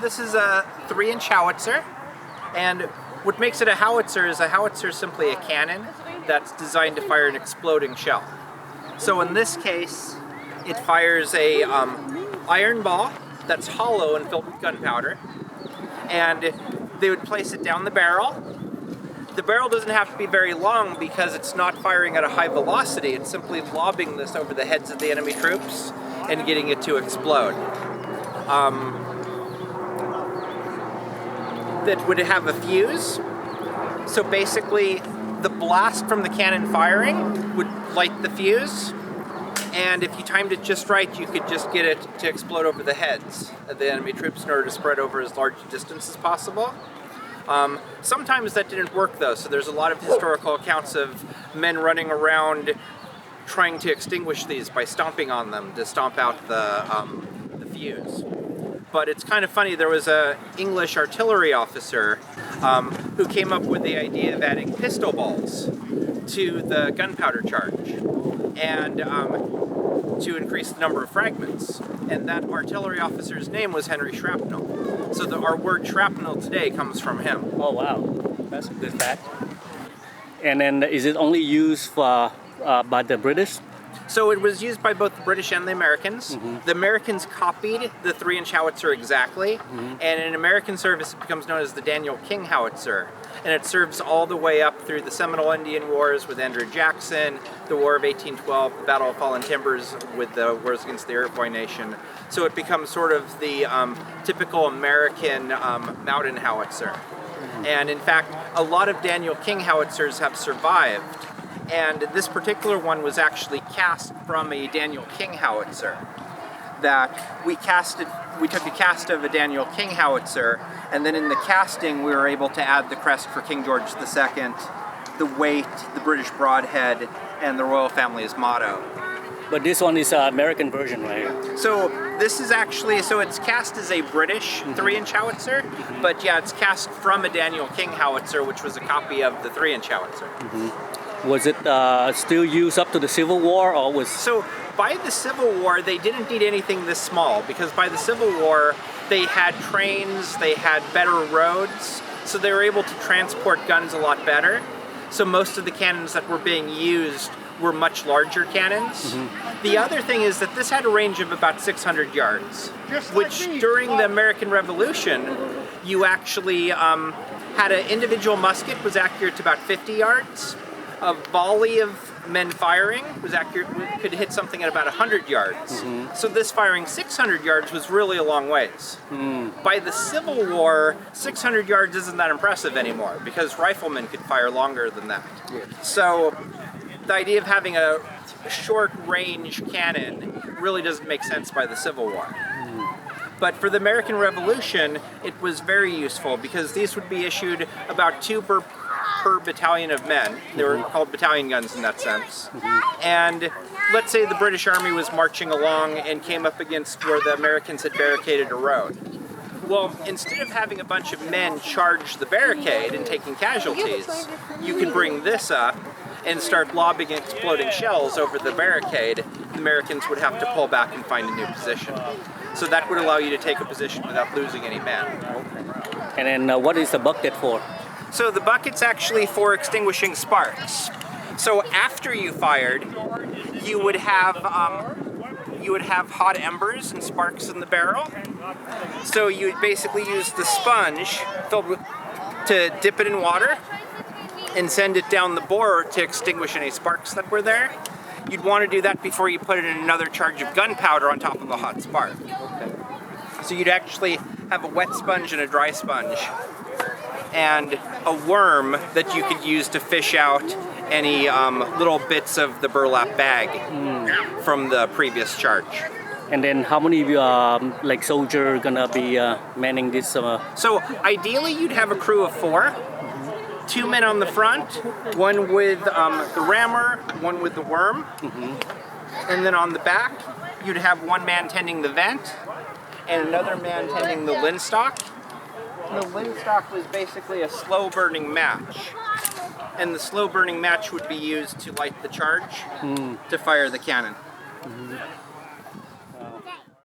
This is a 3-inch howitzer, and what makes it a howitzer is simply a cannon that's designed to fire an exploding shell. So in this case, it fires a iron ball that's hollow and filled with gunpowder, and they would place it down the barrel. The barrel doesn't have to be very long because it's not firing at a high velocity, it's simply lobbing this over the heads of the enemy troops and getting it to explode. That would have a fuse. So basically, the blast from the cannon firing would light the fuse, and if you timed it just right, you could just get it to explode over the heads of the enemy troops in order to spread over as large a distance as possible. Sometimes that didn't work though, so there's a lot of historical accounts of men running around trying to extinguish these by stomping on them to stomp out the fuse. But it's kind of funny, there was an English artillery officer who came up with the idea of adding pistol balls to the gunpowder charge and to increase the number of fragments. And that artillery officer's name was Henry Shrapnel. So our word shrapnel today comes from him. Oh wow, that's a good fact. And then is it only used for, by the British? So it was used by both the British and the Americans. Mm-hmm. The Americans copied the 3-inch howitzer exactly, mm-hmm. and in American service it becomes known as the Daniel King howitzer. And it serves all the way up through the Seminole Indian Wars with Andrew Jackson, the War of 1812, the Battle of Fallen Timbers with the wars against the Iroquois Nation. So it becomes sort of the typical American mountain howitzer. Mm-hmm. And in fact, a lot of Daniel King howitzers have survived. And this particular one was actually cast from a Daniel King howitzer. That we took a cast of a Daniel King howitzer, and then in the casting we were able to add the crest for King George II, the weight, the British broadhead, and the royal family's motto. But this one is an American version, right? So this is actually, it's cast as a British 3-inch howitzer, but yeah, it's cast from a Daniel King howitzer, which was a copy of the 3-inch howitzer. Mm-hmm. Was it still used up to the Civil War, or was... So by the Civil War, they didn't need anything this small, because by the Civil War, they had trains, they had better roads, so they were able to transport guns a lot better. So most of the cannons that were being used were much larger cannons. Mm-hmm. The other thing is that this had a range of about 600 yards, which during the American Revolution, you actually had an individual musket was accurate to about 50 yards. A volley of men firing was accurate, could hit something at about 100 yards. Mm-hmm. So this firing 600 yards was really a long ways. Mm. By the Civil War, 600 yards isn't that impressive anymore because riflemen could fire longer than that. Yeah. So the idea of having a short range cannon really doesn't make sense by the Civil War. Mm. But for the American Revolution, it was very useful because these would be issued about 2 per battalion of men. They were called battalion guns in that sense. Mm-hmm. And let's say the British Army was marching along and came up against where the Americans had barricaded a road. Well, instead of having a bunch of men charge the barricade and taking casualties, you could bring this up and start lobbing exploding shells over the barricade. The Americans would have to pull back and find a new position. So that would allow you to take a position without losing any men. And then what is the bucket for? So the bucket's actually for extinguishing sparks. So after you fired, you would have hot embers and sparks in the barrel. So you would basically use the sponge to dip it in water and send it down the bore to extinguish any sparks that were there. You'd want to do that before you put in another charge of gunpowder on top of a hot spark. Okay. So you'd actually have a wet sponge and a dry sponge, and a worm that you could use to fish out any little bits of the burlap bag from the previous charge. And then how many soldiers gonna be manning this? So ideally you'd have a crew of 4. 2 men on the front, 1 with the rammer, 1 with the worm. Mm-hmm. And then on the back, you'd have 1 man tending the vent and another man tending the linstock. The linstock was basically a slow-burning match, and the slow-burning match would be used to light the charge to fire the cannon. Mm-hmm.